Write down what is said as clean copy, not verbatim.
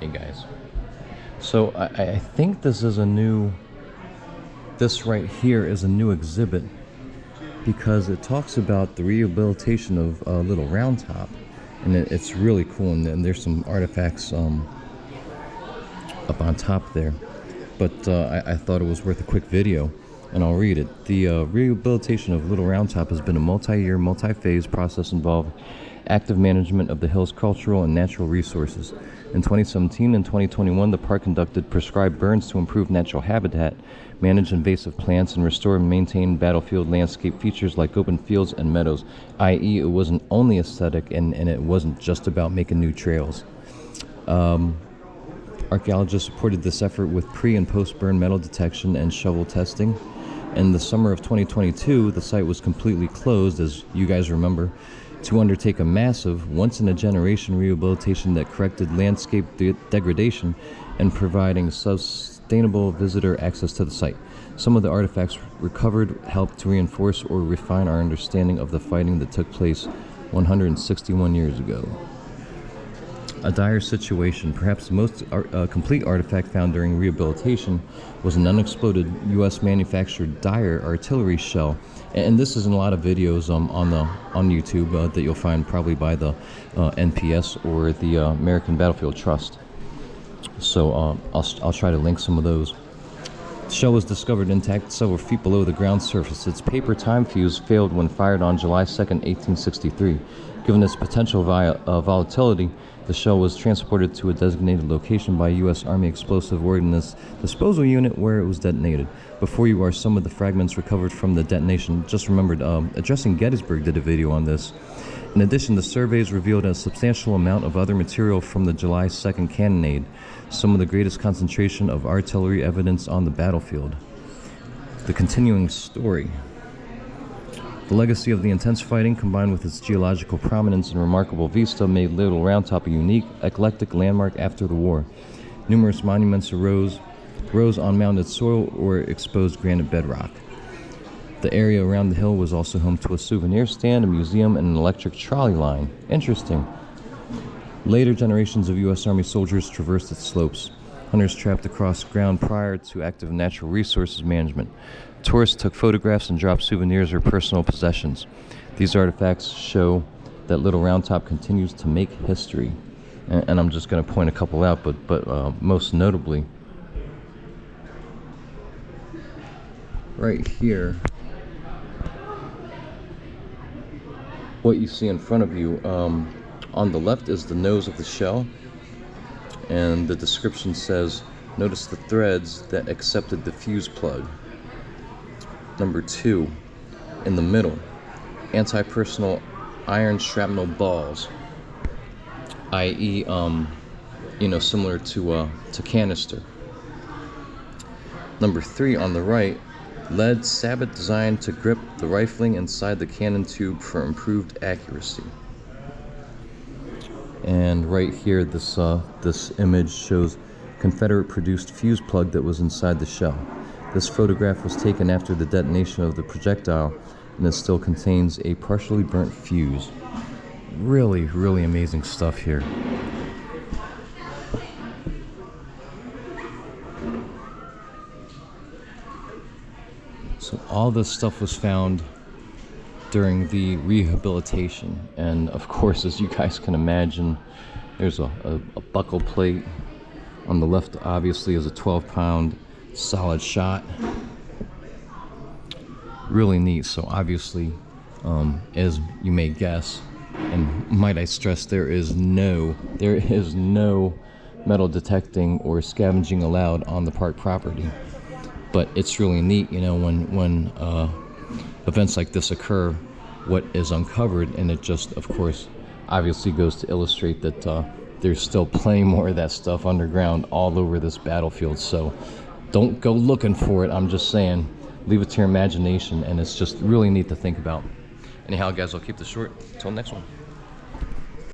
Hey guys, so I think this right here is a new exhibit because it talks about the rehabilitation of Little Round Top, and it's really cool, and there's some artifacts up on top there, but I thought it was worth a quick video, and I'll read it. The rehabilitation of Little Round Top has been a multi-year, multi-phase process involving active management of the hill's cultural and natural resources. In 2017 and 2021, the park conducted prescribed burns to improve natural habitat, manage invasive plants, and restore and maintain battlefield landscape features like open fields and meadows, i.e. it wasn't only aesthetic and it wasn't just about making new trails. Archaeologists supported this effort with pre- and post-burn metal detection and shovel testing. In the summer of 2022, the site was completely closed, as you guys remember, to undertake a massive, once-in-a-generation rehabilitation that corrected landscape degradation and providing sustainable visitor access to the site. Some of the artifacts recovered helped to reinforce or refine our understanding of the fighting that took place 161 years ago. A dire situation. Perhaps the most complete artifact found during rehabilitation was an unexploded U.S. manufactured Dyer artillery shell, and this is in a lot of videos on YouTube that you'll find probably by the NPS or the American Battlefield Trust. So I'll try to link some of those. The shell was discovered intact several feet below the ground surface. Its paper time fuse failed when fired on July 2nd, 1863. Given its potential volatility, the shell was transported to a designated location by a U.S. Army Explosive Ordnance Disposal Unit where it was detonated. Before you are some of the fragments recovered from the detonation. Just remembered, Addressing Gettysburg did a video on this. In addition, the surveys revealed a substantial amount of other material from the July 2nd cannonade, some of the greatest concentration of artillery evidence on the battlefield. The continuing story. The legacy of the intense fighting, combined with its geological prominence and remarkable vista, made Little Round Top a unique, eclectic landmark after the war. Numerous monuments rose on mounded soil or exposed granite bedrock. The area around the hill was also home to a souvenir stand, a museum, and an electric trolley line. Interesting. Later generations of U.S. Army soldiers traversed its slopes. Hunters trapped across ground prior to active natural resources management. Tourists took photographs and dropped souvenirs or personal possessions. These artifacts show that Little Round Top continues to make history. And I'm just going to point a couple out, but most notably, right here, what you see in front of you, on the left is the nose of the shell, and the description says, notice the threads that accepted the fuse plug. Number 2, in the middle, anti-personnel iron shrapnel balls, i.e., similar to canister. Number 3, on the right, lead sabot designed to grip the rifling inside the cannon tube for improved accuracy. And right here, this image shows Confederate-produced fuse plug that was inside the shell. This photograph was taken after the detonation of the projectile, and it still contains a partially burnt fuse. Really, really amazing stuff here. So all this stuff was found during the rehabilitation, and of course, as you guys can imagine, there's a buckle plate. On the left, obviously, is a 12-pound solid shot. Really neat. So obviously, as you may guess, and might I stress, there is no metal detecting or scavenging allowed on the park property. But it's really neat, when events like this occur, what is uncovered, and it just, of course, obviously goes to illustrate that there's still plenty more of that stuff underground all over this battlefield. So don't go looking for it. I'm just saying, leave it to your imagination, and it's just really neat to think about. Anyhow, guys, I'll keep this short. Until next one.